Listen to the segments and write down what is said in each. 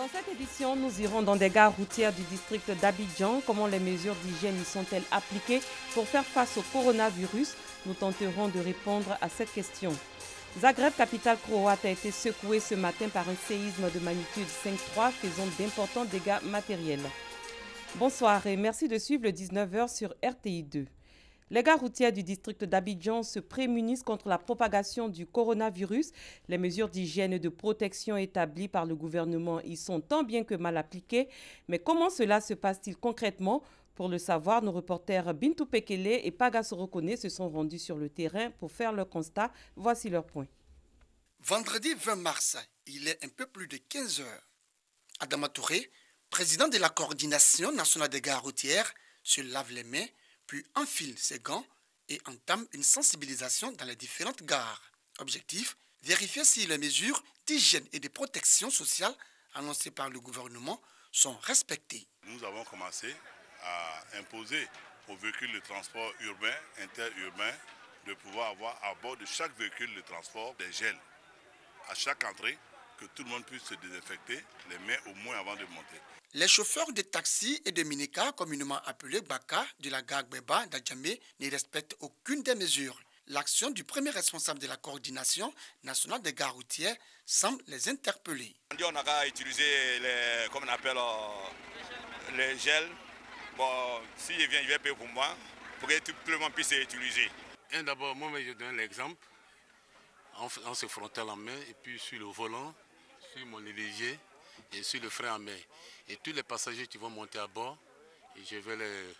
Dans cette édition, nous irons dans des gares routières du district d'Abidjan. Comment les mesures d'hygiène y sont-elles appliquées pour faire face au coronavirus? Nous tenterons de répondre à cette question. Zagreb, capitale croate, a été secouée ce matin par un séisme de magnitude 5,3 faisant d'importants dégâts matériels. Bonsoir et merci de suivre le 19h sur RTI 2. Les gares routières du district d'Abidjan se prémunissent contre la propagation du coronavirus. Les mesures d'hygiène et de protection établies par le gouvernement y sont tant bien que mal appliquées. Mais comment cela se passe-t-il concrètement? Pour le savoir, nos reporters Bintou Pekele et Paga Sorokone se sont rendus sur le terrain pour faire leur constat. Voici leurs points. Vendredi 20 mars, il est un peu plus de 15 heures. Adama Touré, président de la coordination nationale des gares routières, se lave les mains, puis enfile ses gants et entame une sensibilisation dans les différentes gares. Objectif, vérifier si les mesures d'hygiène et de protection sociale annoncées par le gouvernement sont respectées. Nous avons commencé à imposer aux véhicules de transport urbain, interurbain, de pouvoir avoir à bord de chaque véhicule de transport des gels. À chaque entrée, que tout le monde puisse se désinfecter les mains au moins avant de monter. Les chauffeurs de taxis et de minicars, communément appelés Baka, de la gare Gbeba d'Adjamé, ne respectent aucune des mesures. L'action du premier responsable de la coordination nationale des gares routières semble les interpeller. On a utilisé les gels. Bon, s'il vient, il va payer pour moi, pour que tout le monde puisse l'utiliser. D'abord, moi, je donne l'exemple en se frottant la main et puis sur le volant, sur mon évier et sur le frein à main. Et tous les passagers qui vont monter à bord, et je vais leur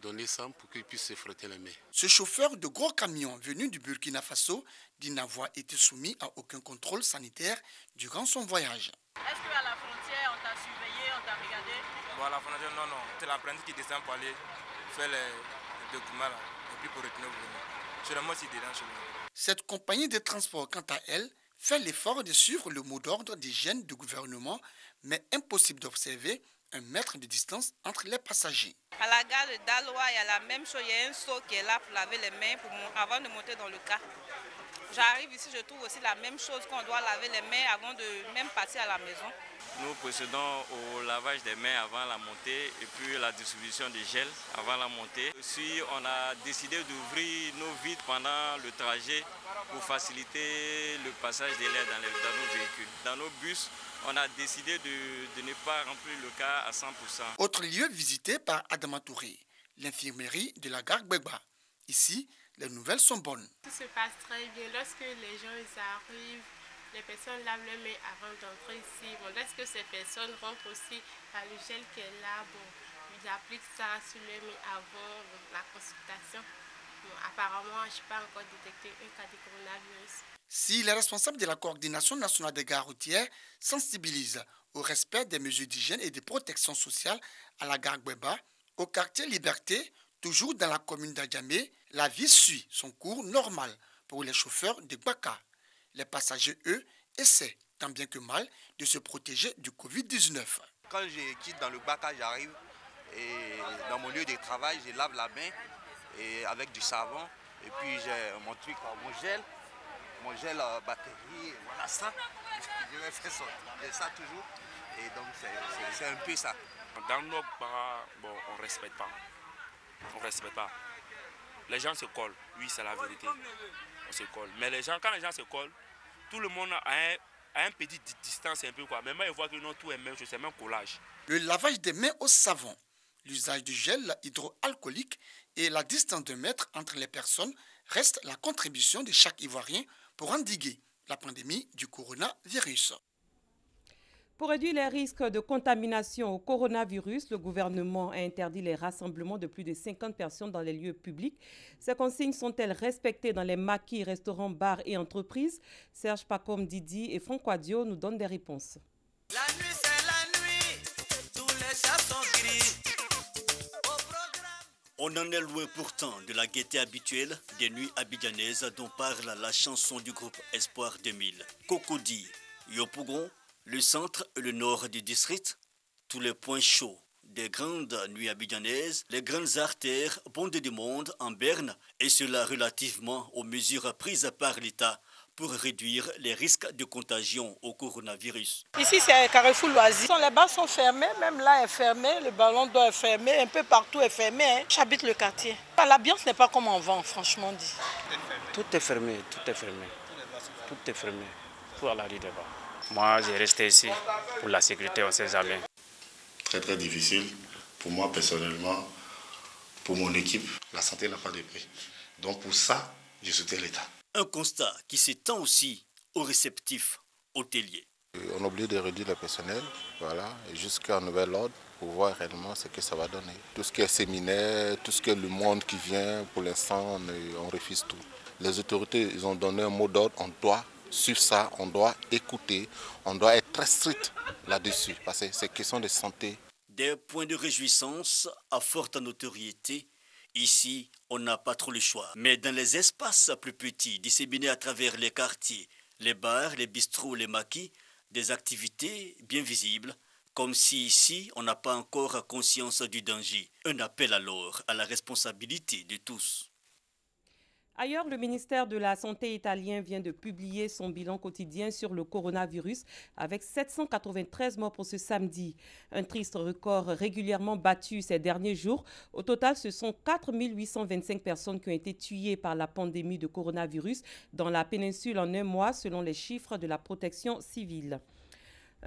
donner ça pour qu'ils puissent se frotter les mains. Ce chauffeur de gros camions venu du Burkina Faso dit n'avoir été soumis à aucun contrôle sanitaire durant son voyage. Est-ce qu'à la frontière, on t'a surveillé, on t'a regardé? Bon, à la frontière, non. C'est l'apprenti qui descend pour aller faire les documents là, et puis pour retourner au boulot. C'est moi qui dedans chez moi. Cette compagnie de transport, quant à elle, fait l'effort de suivre le mot d'ordre d'hygiène du gouvernement, mais impossible d'observer un mètre de distance entre les passagers. À la gare de Daloa, il y a la même chose, il y a un seau qui est là pour laver les mains avant de monter dans le car. J'arrive ici, je trouve aussi la même chose qu'on doit laver les mains avant de même passer à la maison. Nous procédons au lavage des mains avant la montée et puis la distribution des gels avant la montée. Aussi, on a décidé d'ouvrir nos vitres pendant le trajet pour faciliter le passage de l'air dans nos véhicules. Dans nos bus, on a décidé de ne pas remplir le car à 100%. Autre lieu visité par Adama Touré, l'infirmerie de la gare Gbeba. Ici, les nouvelles sont bonnes. Tout se passe très bien. Lorsque les gens arrivent, les personnes lavent leurs mains avant d'entrer ici. Bon, lorsque ces personnes rentrent aussi, par le gel qui est là, ils appliquent ça sur leurs mains avant la consultation. Bon, apparemment, je n'ai pas encore détecté un cas de coronavirus. Si les responsables de la coordination nationale des gares routières sensibilisent au respect des mesures d'hygiène et de protection sociale à la gare Gbeba, au quartier Liberté, toujours dans la commune d'Adjamé, la vie suit son cours normal pour les chauffeurs de Baka. Les passagers, eux, essaient, tant bien que mal, de se protéger du Covid-19. Quand je quitte dans le Baka, j'arrive et dans mon lieu de travail, je lave la main et avec du savon. Et puis j'ai mon truc, mon gel batterie, voilà ça. Je vais faire ça toujours. Et donc c'est un peu ça. Dans nos Baka, on ne respecte pas. On ne respecte pas. Les gens se collent, oui c'est la vérité. On se colle. Mais quand les gens se collent, tout le monde a un petit distance un peu quoi. Mais moi je vois que non, tout est même chose, c'est même collage. Le lavage des mains au savon, l'usage du gel hydroalcoolique et la distance de mètre entre les personnes restent la contribution de chaque Ivoirien pour endiguer la pandémie du coronavirus. Pour réduire les risques de contamination au coronavirus, le gouvernement a interdit les rassemblements de plus de 50 personnes dans les lieux publics. Ces consignes sont-elles respectées dans les maquis, restaurants, bars et entreprises? Serge Pacom Didi et Franck Quadio nous donnent des réponses. La nuit, c'est la nuit, tous les chats sont gris. On en est loin pourtant de la gaieté habituelle des nuits abidjanaises dont parle la chanson du groupe Espoir 2000. Cocody, Yopougon, le centre et le nord du district, tous les points chauds des grandes nuits abidjanaises, les grandes artères bondées de monde en berne, et cela relativement aux mesures prises par l'État pour réduire les risques de contagion au coronavirus. Ici, c'est Carrefour Loisir. Les bars sont fermés, même là est fermé, le ballon d'eau est fermé, un peu partout est fermé. J'habite le quartier. L'ambiance n'est pas comme en vent, franchement dit. Tout est fermé, tout est fermé. Tout est fermé pour la rue des bars. Moi, j'ai resté ici pour la sécurité, on ne sait jamais. Très très difficile pour moi personnellement, pour mon équipe. La santé n'a pas de prix. Donc pour ça, je soutiens l'État. Un constat qui s'étend aussi aux réceptifs hôteliers. On a oublié de réduire le personnel, voilà, jusqu'à un nouvel ordre pour voir réellement ce que ça va donner. Tout ce qui est séminaire, tout ce qui est le monde qui vient, pour l'instant, on refuse tout. Les autorités, ils ont donné un mot d'ordre, on doit suivre ça, on doit écouter, on doit être très strict là-dessus, parce que c'est question de santé. Des points de réjouissance à forte notoriété. Ici, on n'a pas trop le choix. Mais dans les espaces plus petits, disséminés à travers les quartiers, les bars, les bistrots, les maquis, des activités bien visibles, comme si ici, on n'a pas encore conscience du danger. Un appel alors à la responsabilité de tous. Ailleurs, le ministère de la Santé italien vient de publier son bilan quotidien sur le coronavirus avec 793 morts pour ce samedi. Un triste record régulièrement battu ces derniers jours. Au total, ce sont 4 825 personnes qui ont été tuées par la pandémie de coronavirus dans la péninsule en un mois, selon les chiffres de la protection civile.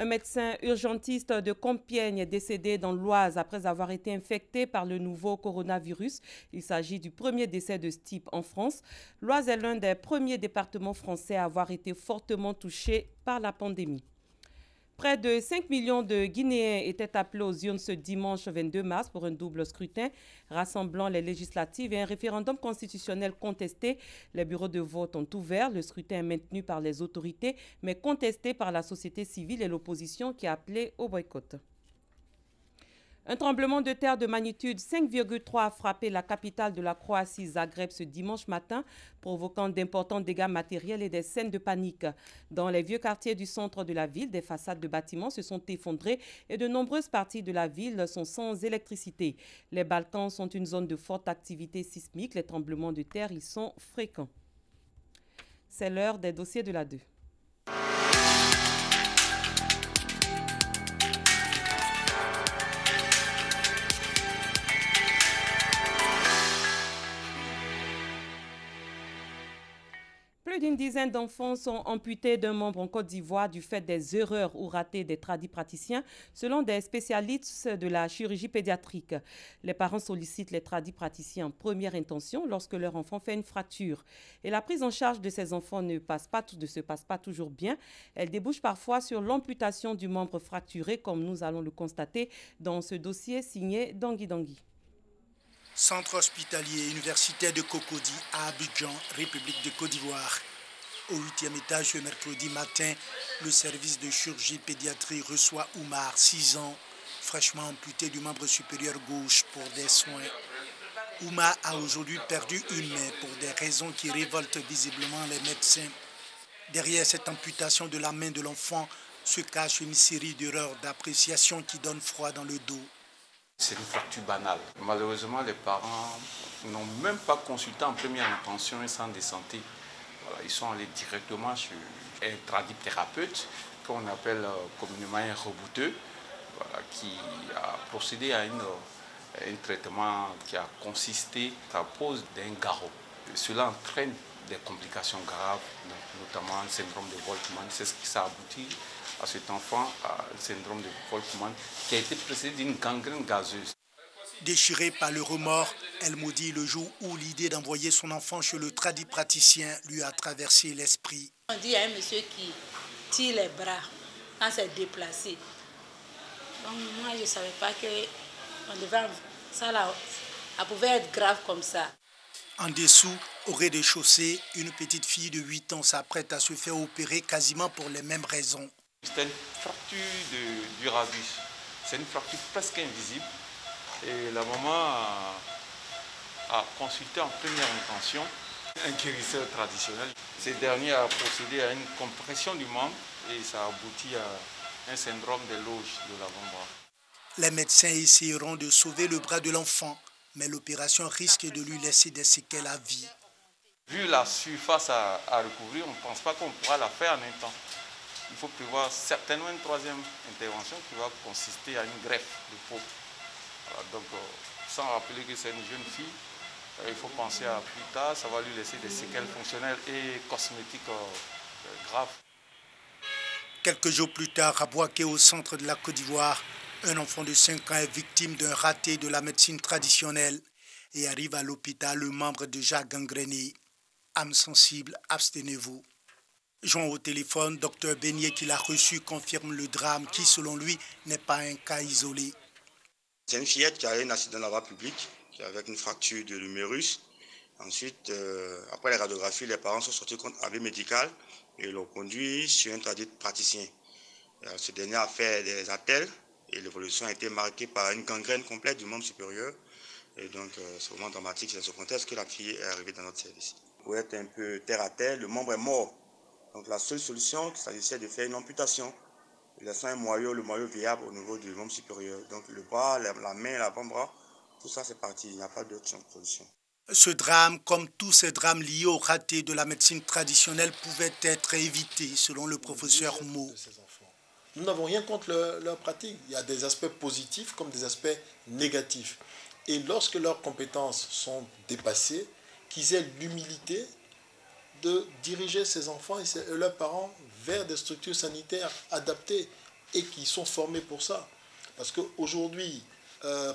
Un médecin urgentiste de Compiègne est décédé dans l'Oise après avoir été infecté par le nouveau coronavirus. Il s'agit du premier décès de ce type en France. L'Oise est l'un des premiers départements français à avoir été fortement touché par la pandémie. Près de 5 millions de Guinéens étaient appelés aux urnes ce dimanche 22 mars pour un double scrutin rassemblant les législatives et un référendum constitutionnel contesté. Les bureaux de vote ont ouvert. Le scrutin est maintenu par les autorités, mais contesté par la société civile et l'opposition qui a appelé au boycott. Un tremblement de terre de magnitude 5,3 a frappé la capitale de la Croatie, Zagreb, ce dimanche matin, provoquant d'importants dégâts matériels et des scènes de panique. Dans les vieux quartiers du centre de la ville, des façades de bâtiments se sont effondrées et de nombreuses parties de la ville sont sans électricité. Les Balkans sont une zone de forte activité sismique. Les tremblements de terre y sont fréquents. C'est l'heure des dossiers de la 2. Plus d'une dizaine d'enfants sont amputés d'un membre en Côte d'Ivoire du fait des erreurs ou ratés des tradipraticiens, selon des spécialistes de la chirurgie pédiatrique. Les parents sollicitent les tradipraticiens en première intention lorsque leur enfant fait une fracture. Et la prise en charge de ces enfants ne se passe pas toujours bien. Elle débouche parfois sur l'amputation du membre fracturé, comme nous allons le constater dans ce dossier signé Dangui Dangui. Centre hospitalier universitaire de Cocody à Abidjan, République de Côte d'Ivoire. Au 8e étage, ce mercredi matin, le service de chirurgie pédiatrie reçoit Oumar, 6 ans, fraîchement amputé du membre supérieur gauche pour des soins. Oumar a aujourd'hui perdu une main pour des raisons qui révoltent visiblement les médecins. Derrière cette amputation de la main de l'enfant se cache une série d'erreurs d'appréciation qui donnent froid dans le dos. C'est une fracture banale. Malheureusement, les parents n'ont même pas consulté en première intention un centre de santé. Voilà, ils sont allés directement sur un tradipthérapeute, qu'on appelle communément un rebouteux, voilà, qui a procédé à un traitement qui a consisté à la pose d'un garrot. Cela entraîne des complications graves, notamment le syndrome de Volkmann. C'est ce qui s'est abouti à cet enfant, le syndrome de Volkmann, qui a été précédé d'une gangrène gazeuse. Déchirée par le remords, elle maudit le jour où l'idée d'envoyer son enfant chez le tradipraticien lui a traversé l'esprit. On dit à un monsieur qui tire les bras quand c'est déplacé. Donc moi, je ne savais pas que ça pouvait être grave comme ça. En dessous, au rez-de-chaussée, une petite fille de 8 ans s'apprête à se faire opérer quasiment pour les mêmes raisons. C'est une fracture du radius. C'est une fracture presque invisible. Et la maman a consulté en première intention un guérisseur traditionnel. Ce dernier a procédé à une compression du membre et ça a abouti à un syndrome de l'auge de l'avant-bras. Les médecins essaieront de sauver le bras de l'enfant, mais l'opération risque de lui laisser des séquelles à vie. Vu la surface à recouvrir, on ne pense pas qu'on pourra la faire en un temps. Il faut prévoir certainement une troisième intervention qui va consister à une greffe de peau. Voilà, donc, sans rappeler que c'est une jeune fille, il faut penser à plus tard, ça va lui laisser des séquelles fonctionnelles et cosmétiques graves. Quelques jours plus tard, à Boaké, au centre de la Côte d'Ivoire, un enfant de 5 ans est victime d'un raté de la médecine traditionnelle et arrive à l'hôpital le membre déjà gangréné. Âme sensible, abstenez-vous. Joint au téléphone, Dr Beignet, qui l'a reçu, confirme le drame qui, selon lui, n'est pas un cas isolé. C'est une fillette qui a eu un accident de la voie publique, avec une fracture de l'humérus. Ensuite, après la radiographie, les parents sont sortis contre avis médical et l'ont conduit sur un praticien. Ce dernier a fait des appels et l'évolution a été marquée par une gangrène complète du membre supérieur. Et donc, c'est vraiment dramatique. C'est dans ce contexte que la fille est arrivée dans notre service. Pour être un peu terre à terre, le membre est mort. Donc, la seule solution, il s'agissait de faire une amputation, laissant le moyeu viable au niveau du membre supérieur. Donc, le bras, la main, l'avant-bras, tout ça, c'est parti. Il n'y a pas d'autre solution. Ce drame, comme tous ces drames liés au raté de la médecine traditionnelle, pouvait être évité, selon le professeur Mo. Nous n'avons rien contre leur pratique. Il y a des aspects positifs comme des aspects négatifs. Et lorsque leurs compétences sont dépassées, qu'ils aient l'humilité de diriger ces enfants et leurs parents vers des structures sanitaires adaptées et qui sont formés pour ça. Parce qu'aujourd'hui,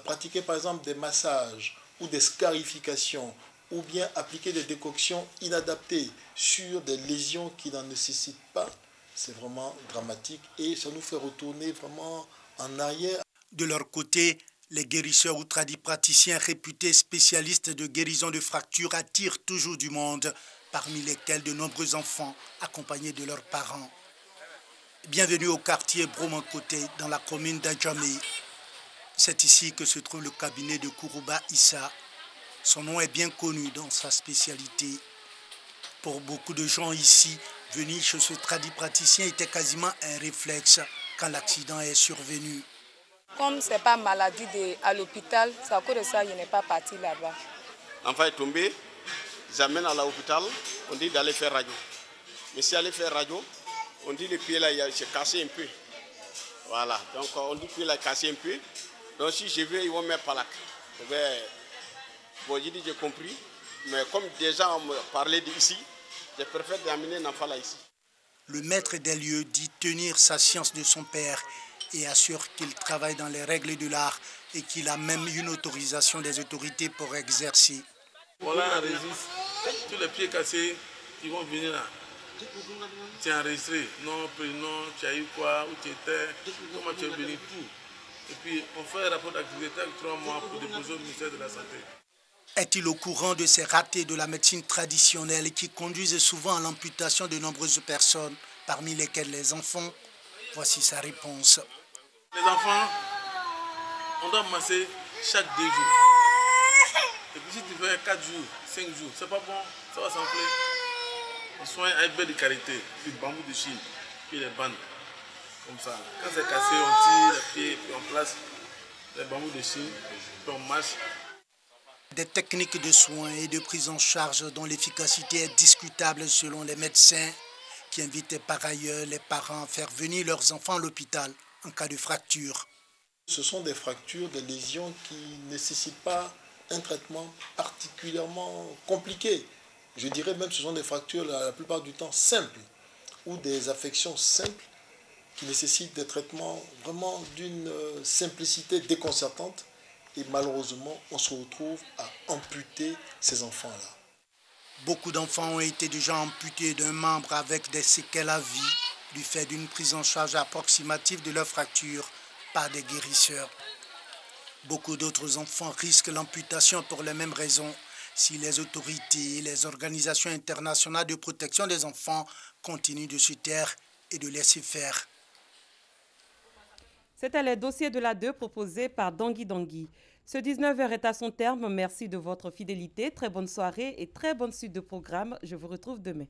pratiquer par exemple des massages ou des scarifications ou bien appliquer des décoctions inadaptées sur des lésions qui n'en nécessitent pas, c'est vraiment dramatique et ça nous fait retourner vraiment en arrière. De leur côté, les guérisseurs ou tradipraticiens réputés spécialistes de guérison de fractures attirent toujours du monde, parmi lesquels de nombreux enfants accompagnés de leurs parents. Bienvenue au quartier Bromancoté, dans la commune d'Adjamé. C'est ici que se trouve le cabinet de Kourouba Issa. Son nom est bien connu dans sa spécialité. Pour beaucoup de gens ici, venir chez ce tradipraticien était quasiment un réflexe quand l'accident est survenu. Comme ce n'est pas maladie à l'hôpital, c'est à cause de ça que je n'ai pas parti là-bas. L'enfant est tombé, j'amène à l'hôpital, on dit d'aller faire radio. Mais si aller faire radio, on dit le pied là, il s'est cassé un peu. Voilà, donc on dit que le pied là est cassé un peu. Donc si je vais, ils vont mettre par là. Bon, j'ai dit, j'ai compris. Mais comme des gens me parlaient d'ici, je préfère d'amener l'enfant là ici. Le maître des lieux dit tenir sa science de son père et assure qu'il travaille dans les règles de l'art et qu'il a même une autorisation des autorités pour exercer. Voilà un registre. Tous les pieds cassés qui vont venir là. Tu es enregistré. Nom, prénom, tu as eu quoi, où tu étais, comment tu es venu, tout. Et puis on fait un rapport d'activité avec 3 mois pour déposer au ministère de la Santé. Est-il au courant de ces ratés de la médecine traditionnelle qui conduisent souvent à l'amputation de nombreuses personnes, parmi lesquelles les enfants? Voici sa réponse. Les enfants, on doit masser chaque 2 jours. Et puis si tu fais 4 jours, 5 jours, c'est pas bon, ça va s'enfler. Les soins avec baie de karité, puis bambou de Chine, puis les bandes. Comme ça. Quand c'est cassé, on tire les pieds, puis on place les bambous de Chine, puis on marche. Des techniques de soins et de prise en charge dont l'efficacité est discutable selon les médecins, qui invitent par ailleurs les parents à faire venir leurs enfants à l'hôpital en cas de fracture. Ce sont des fractures, des lésions qui ne nécessitent pas un traitement particulièrement compliqué. Je dirais même que ce sont des fractures la plupart du temps simples ou des affections simples qui nécessitent des traitements vraiment d'une simplicité déconcertante. Et malheureusement, on se retrouve à amputer ces enfants-là. Beaucoup d'enfants ont été déjà amputés d'un membre avec des séquelles à vie du fait d'une prise en charge approximative de leur fracture par des guérisseurs. Beaucoup d'autres enfants risquent l'amputation pour les mêmes raisons si les autorités et les organisations internationales de protection des enfants continuent de se taire et de laisser faire. C'était le dossier de la 2 proposé par Dangui Dangui. Ce 19h est à son terme. Merci de votre fidélité. Très bonne soirée et très bonne suite de programme. Je vous retrouve demain.